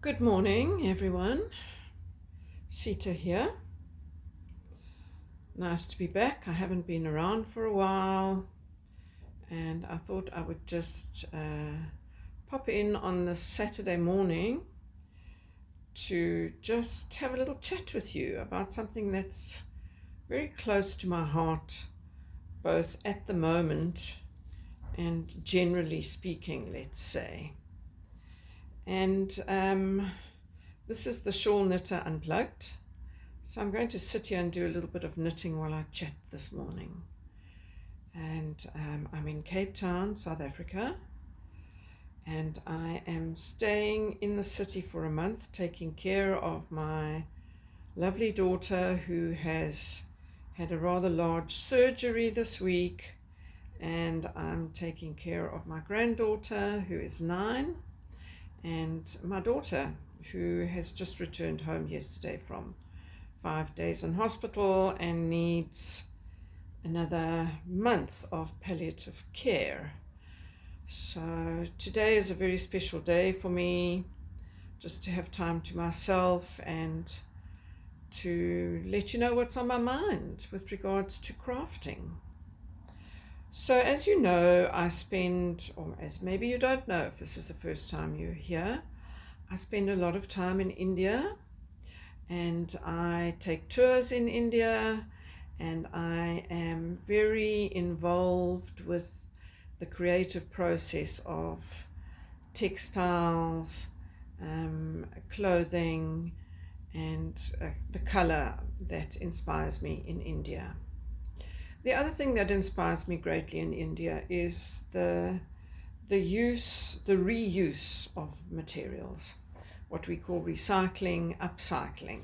Good morning, everyone. Sita here. Nice to be back. I haven't been around for a while, and I thought I would just pop in on this Saturday morning to just have a little chat with you about something that's very close to my heart, both at the moment and generally speaking, let's say. And this is the Shawl Knitter Unplugged. So I'm going to sit here and do a little bit of knitting while I chat this morning. And I'm in Cape Town, South Africa. And I am staying in the city for a month, taking care of my lovely daughter who has had a rather large surgery this week. And I'm taking care of my granddaughter who is 9. And my daughter, who has just returned home yesterday from 5 days in hospital and needs another month of palliative care. So today is a very special day for me, just to have time to myself and to let you know what's on my mind with regards to crafting. So as you know, I spend, or as maybe you don't know if this is the first time you're here, I spend a lot of time in India, and I take tours in India, and I am very involved with the creative process of textiles, clothing, and the color that inspires me in India. The other thing that inspires me greatly in India is the reuse of materials, what we call recycling, upcycling.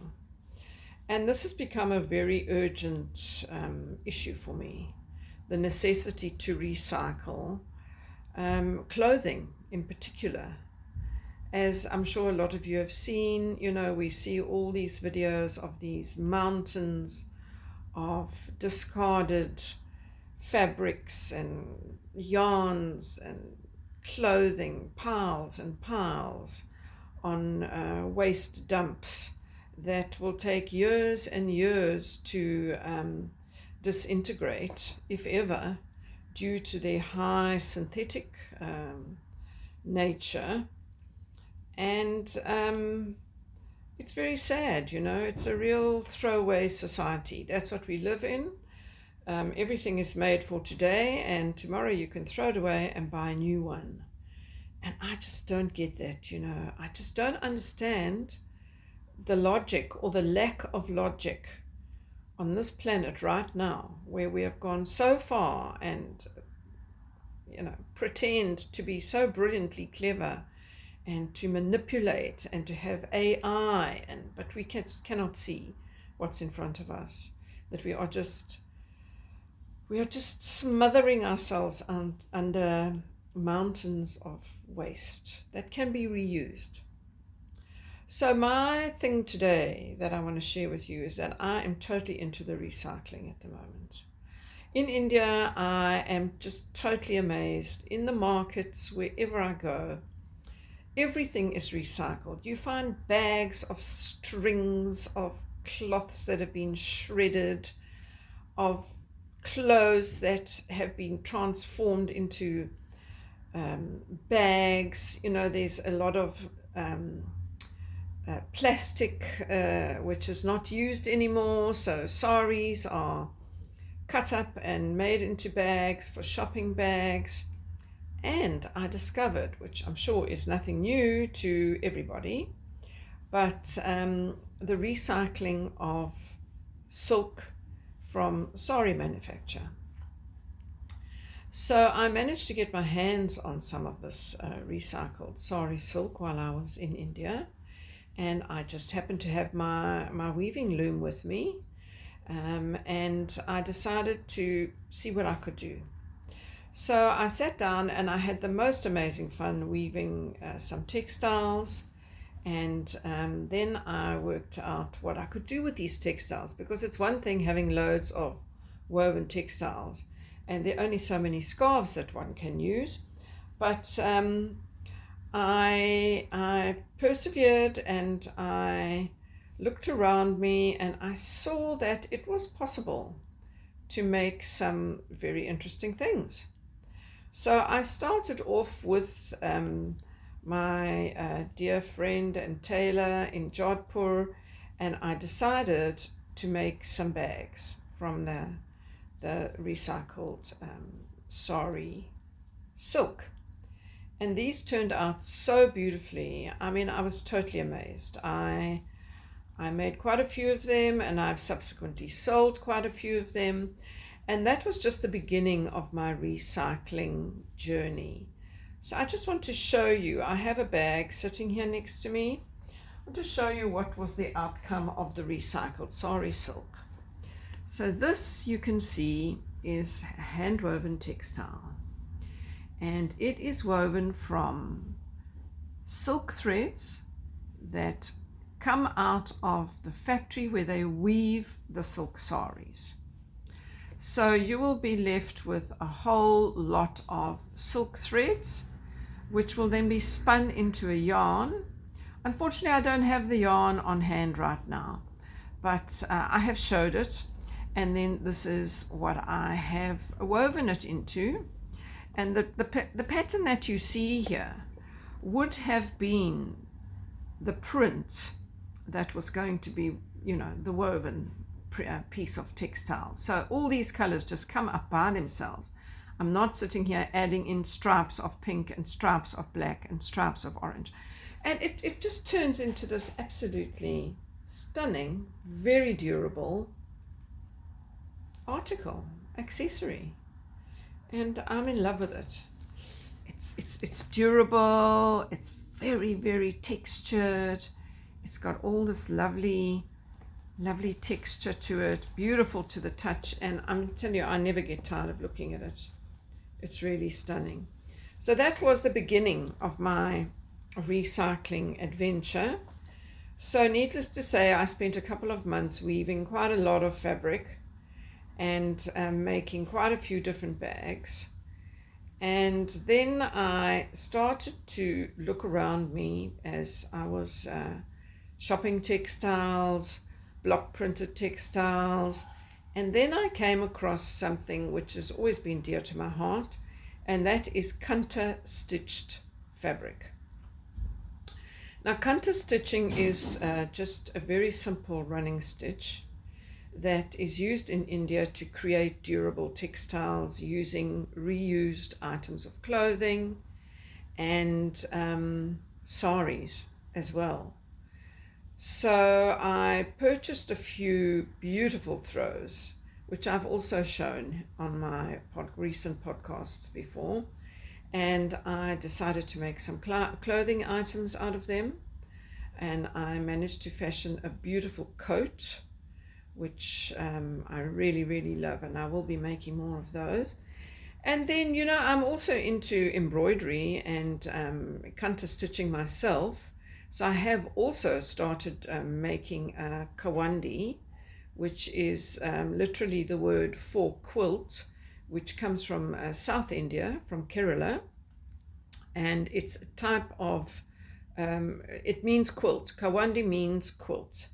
And this has become a very urgent issue for me, the necessity to recycle clothing in particular. As I'm sure a lot of you have seen, we see all these videos of these mountains of discarded fabrics and yarns and clothing, piles and piles on waste dumps that will take years and years to disintegrate, if ever, due to their high synthetic nature. And it's very sad, it's a real throwaway society. That's what we live in. Everything is made for today, and tomorrow you can throw it away and buy a new one. And I just don't get that, I just don't understand the logic or the lack of logic on this planet right now, where we have gone so far and, pretend to be so brilliantly clever and to manipulate and to have AI, but we cannot see what's in front of us, that we are just smothering ourselves under mountains of waste that can be reused. So my thing today that I want to share with you is that I am totally into the recycling at the moment. In India, I am just totally amazed. In the markets, wherever I go, everything is recycled. You find bags of strings, of cloths that have been shredded, of clothes that have been transformed into bags. There's a lot of plastic which is not used anymore. So saris are cut up and made into bags for shopping bags. And I discovered, which I'm sure is nothing new to everybody, but the recycling of silk from sari manufacture. So I managed to get my hands on some of this recycled sari silk while I was in India, and I just happened to have my weaving loom with me, and I decided to see what I could do. So I sat down and I had the most amazing fun weaving some textiles, and then I worked out what I could do with these textiles, because it's one thing having loads of woven textiles, and there are only so many scarves that one can use, but I persevered, and I looked around me, and I saw that it was possible to make some very interesting things. So I started off with my dear friend and tailor in Jodhpur, and I decided to make some bags from the recycled sari silk. And these turned out so beautifully. I mean, I was totally amazed. I made quite a few of them, and I've subsequently sold quite a few of them. And that was just the beginning of my recycling journey. So I just want to show you, I have a bag sitting here next to me. I want to show you what was the outcome of the recycled sari silk. So this, you can see, is hand-woven textile. And it is woven from silk threads that come out of the factory where they weave the silk saris. So you will be left with a whole lot of silk threads, which will then be spun into a yarn. Unfortunately, I don't have the yarn on hand right now, but I have showed it. And then this is what I have woven it into. And the pattern that you see here would have been the print that was going to be, the woven piece of textile. So all these colors just come up by themselves. I'm not sitting here adding in stripes of pink and stripes of black and stripes of orange. And it just turns into this absolutely stunning, very durable article, accessory. And I'm in love with it. It's durable, it's very, very textured. It's got all this lovely texture to it, beautiful to the touch, and I'm telling you, I never get tired of looking at it. It's really stunning. So that was the beginning of my recycling adventure. So needless to say, I spent a couple of months weaving quite a lot of fabric and making quite a few different bags. And then I started to look around me as I was shopping textiles, block printed textiles, and then I came across something which has always been dear to my heart, and that is counter-stitched fabric. Now, counter-stitching is just a very simple running stitch that is used in India to create durable textiles using reused items of clothing and saris as well. So I purchased a few beautiful throws, which I've also shown on my recent podcasts before, and I decided to make some clothing items out of them, and I managed to fashion a beautiful coat, which I really, really love, and I will be making more of those. And then, I'm also into embroidery and counter-stitching myself. So I have also started making a kawandi, which is literally the word for quilt, which comes from South India, from Kerala. And it's a type of, it means quilt. Kawandi means quilt.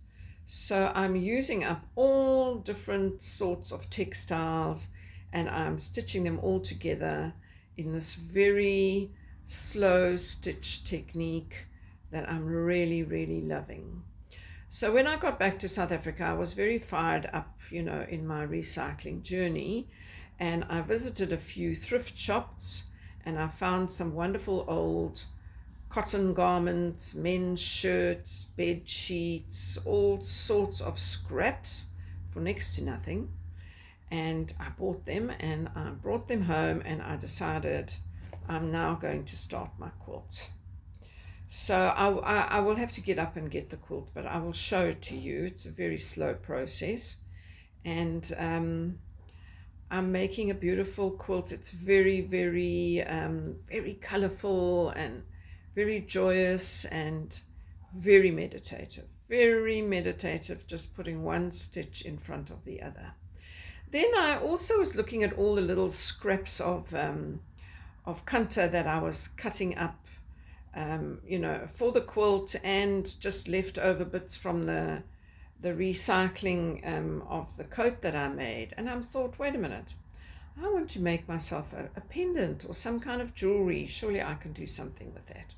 So I'm using up all different sorts of textiles, and I'm stitching them all together in this very slow stitch technique that I'm really, really loving. So when I got back to South Africa, I was very fired up, in my recycling journey, and I visited a few thrift shops, and I found some wonderful old cotton garments, men's shirts, bed sheets, all sorts of scraps for next to nothing. And I bought them and I brought them home, and I decided I'm now going to start my quilt. So I will have to get up and get the quilt, but I will show it to you. It's a very slow process. And I'm making a beautiful quilt. It's very, very, very colorful and very joyous and very meditative, just putting one stitch in front of the other. Then I also was looking at all the little scraps of kanta that I was cutting up you know, for the quilt, and just leftover bits from the recycling of the coat that I made. And I thought, wait a minute, I want to make myself a pendant or some kind of jewelry. Surely I can do something with that.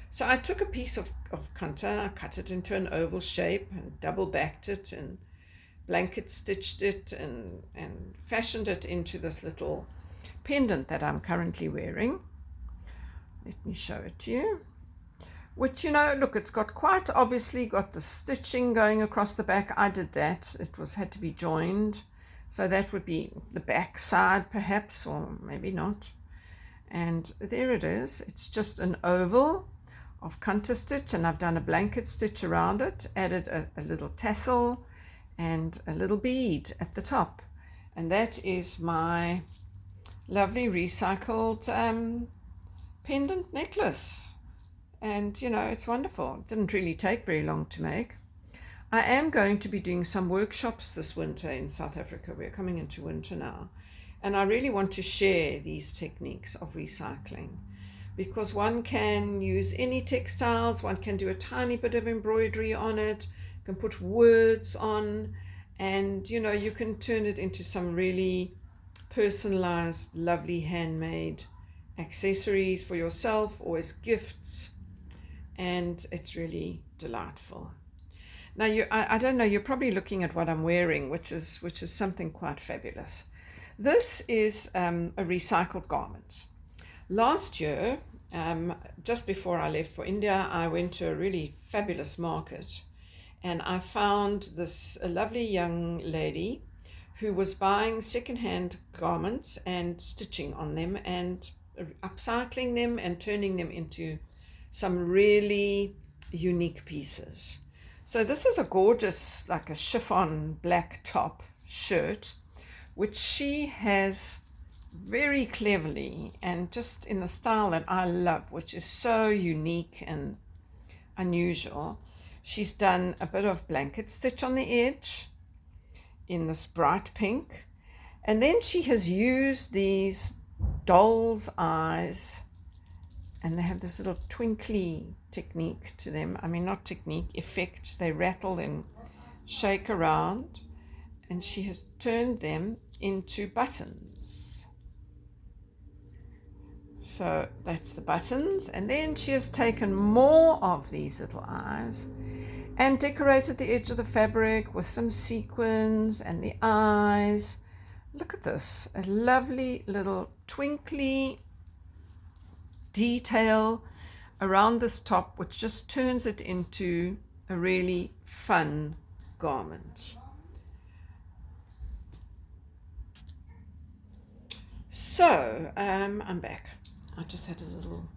So I took a piece of Kunta, I cut it into an oval shape and double backed it and blanket stitched it and fashioned it into this little pendant that I'm currently wearing. Let me show it to you. Which, you know, look, it's got quite obviously got the stitching going across the back. I did that. It had to be joined. So that would be the back side perhaps, or maybe not. And there it is. It's just an oval of Counterstitch, and I've done a blanket stitch around it, added a little tassel and a little bead at the top. And that is my lovely recycled pendant necklace. And, you know, it's wonderful. It didn't really take very long to make. I am going to be doing some workshops this winter in South Africa. We're coming into winter now. And I really want to share these techniques of recycling, because one can use any textiles, one can do a tiny bit of embroidery on it, can put words on, and, you know, you can turn it into some really personalized, lovely handmade accessories for yourself or as gifts. And it's really delightful. Now, I don't know, you're probably looking at what I'm wearing, which is something quite fabulous. This is a recycled garment. Last year, just before I left for India, I went to a really fabulous market, and I found a lovely young lady who was buying secondhand garments and stitching on them and upcycling them and turning them into some really unique pieces. So this is a gorgeous, like a chiffon black top shirt, which she has very cleverly and just in the style that I love, which is so unique and unusual. She's done a bit of blanket stitch on the edge in this bright pink, and then she has used these doll's eyes, and they have this little twinkly technique to them. I mean, not technique, effect. They rattle and shake around, and she has turned them into buttons. So that's the buttons, and then she has taken more of these little eyes and decorated the edge of the fabric with some sequins and the eyes. Look at this, a lovely little twinkly detail around this top, which just turns it into a really fun garment. So I'm back. I just had a little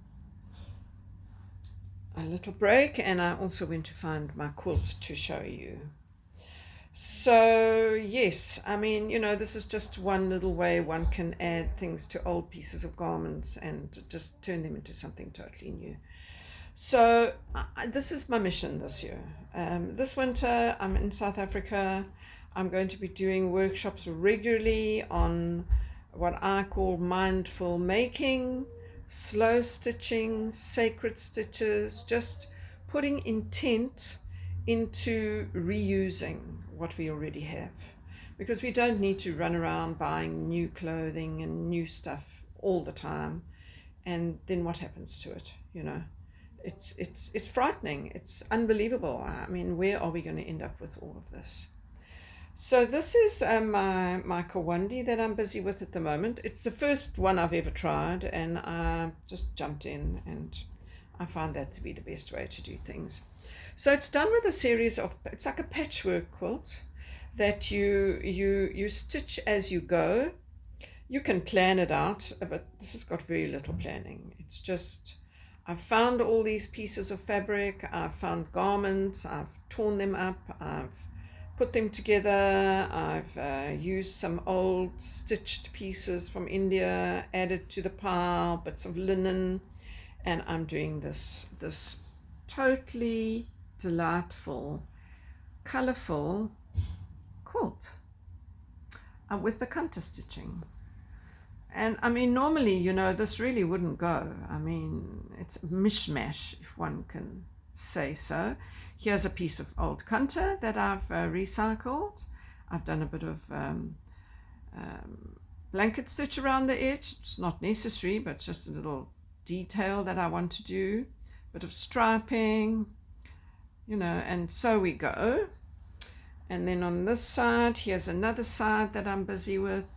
break, and I also went to find my quilt to show you. So yes, I mean, you know, this is just one little way one can add things to old pieces of garments and just turn them into something totally new. So this is my mission this year. This winter I'm in South Africa. I'm going to be doing workshops regularly on what I call mindful making, slow stitching, sacred stitches, just putting intent into reusing what we already have, because we don't need to run around buying new clothing and new stuff all the time. And then what happens to it? You know, it's frightening. It's unbelievable. I mean, where are we going to end up with all of this? So this is my Kawandi that I'm busy with at the moment. It's the first one I've ever tried, and I just jumped in, and I found that to be the best way to do things. So it's done with a series of, it's like a patchwork quilt that you stitch as you go. You can plan it out, but this has got very little planning. It's just, I've found all these pieces of fabric, I've found garments, I've torn them up, I've put them together, I've used some old stitched pieces from India, added to the pile, bits of linen, and I'm doing this totally delightful, colorful quilt with the Counterstitching. And I mean, normally, you know, this really wouldn't go. I mean, it's a mishmash, if one can say so. Here's a piece of old Kunta that I've recycled. I've done a bit of blanket stitch around the edge. It's not necessary, but just a little detail that I want to do. Bit of striping, you know, and so we go. And then on this side, here's another side that I'm busy with.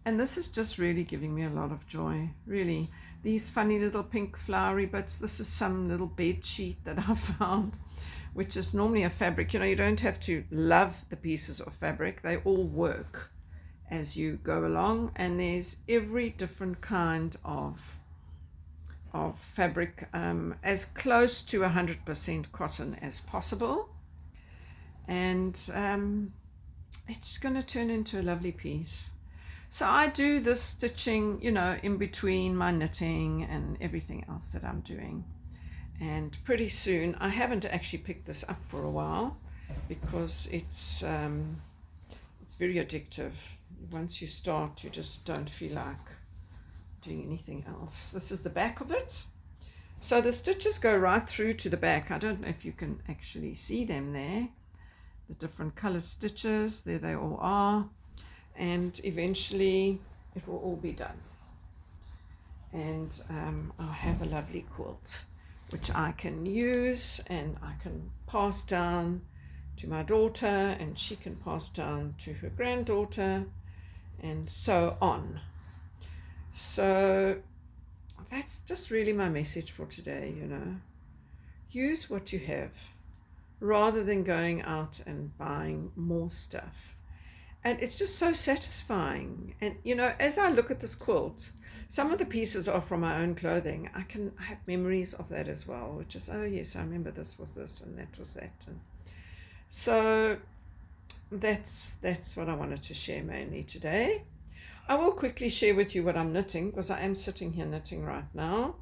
And this is just really giving me a lot of joy, really. These funny little pink flowery bits, this is some little bed sheet that I found, which is normally a fabric. You know, you don't have to love the pieces of fabric. They all work as you go along. And there's every different kind of fabric, as close to 100% cotton as possible. And it's going to turn into a lovely piece. So I do this stitching, you know, in between my knitting and everything else that I'm doing. And pretty soon, I haven't actually picked this up for a while because it's very addictive. Once you start, you just don't feel like doing anything else. This is the back of it. So the stitches go right through to the back. I don't know if you can actually see them there. The different color stitches, there they all are. And eventually it will all be done. And I'll have a lovely quilt, which I can use and I can pass down to my daughter, and she can pass down to her granddaughter, and so on. So that's just really my message for today, you know. Use what you have rather than going out and buying more stuff. And it's just so satisfying. And, you know, as I look at this quilt, some of the pieces are from my own clothing. I have memories of that as well, which is, oh yes, I remember this was this and that was that. And so that's what I wanted to share mainly today. I will quickly share with you what I'm knitting, because I am sitting here knitting right now.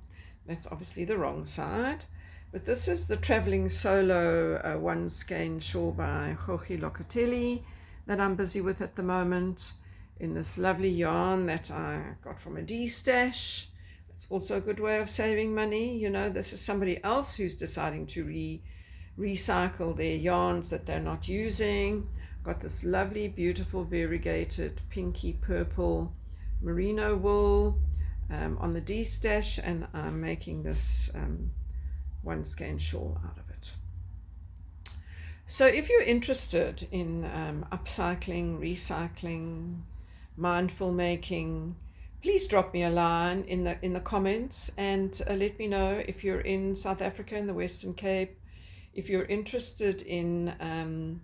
That's obviously the wrong side. But this is the Traveling Solo one skein shawl by Jorge Locatelli that I'm busy with at the moment, in this lovely yarn that I got from a D-stash. It's also a good way of saving money. You know, this is somebody else who's deciding to recycle their yarns that they're not using. Got this lovely, beautiful, variegated, pinky purple merino wool on the D-stash, and I'm making this one skein shawl out of it. So if you're interested in upcycling, recycling, mindful making, please drop me a line in the comments, and let me know if you're in South Africa, in the Western Cape, if you're interested in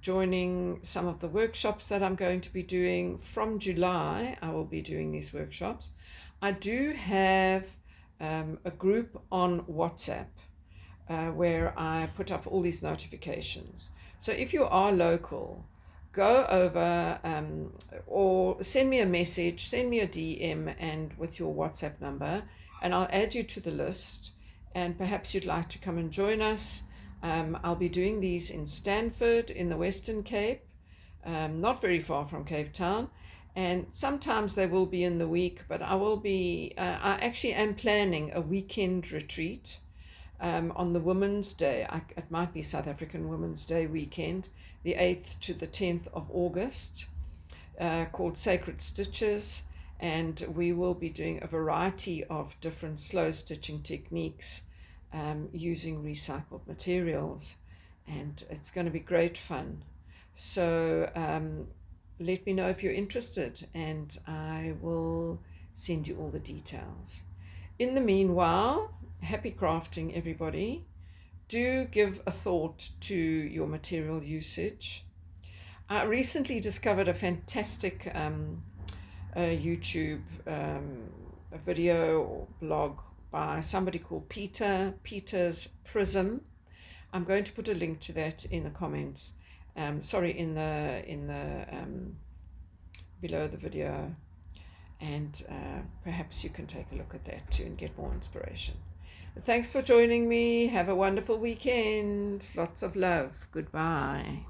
joining some of the workshops that I'm going to be doing. From July, I will be doing these workshops. I do have a group on WhatsApp where I put up all these notifications. So if you are local, go over or send me a message, send me a DM and with your WhatsApp number, and I'll add you to the list, and perhaps you'd like to come and join us. I'll be doing these in Stanford in the Western Cape, not very far from Cape Town, and sometimes they will be in the week, but I actually am planning a weekend retreat on the Women's Day. It might be South African Women's Day weekend, the 8th to the 10th of August, called Sacred Stitches, and we will be doing a variety of different slow stitching techniques using recycled materials, and it's going to be great fun. So let me know if you're interested, and I will send you all the details. In the meanwhile, happy crafting, everybody. Do give a thought to your material usage. I recently discovered a fantastic YouTube a video or blog by somebody called Peter's Prism. I'm going to put a link to that in the comments. In the below the video, and perhaps you can take a look at that too and get more inspiration. But thanks for joining me. Have a wonderful weekend. Lots of love. Goodbye.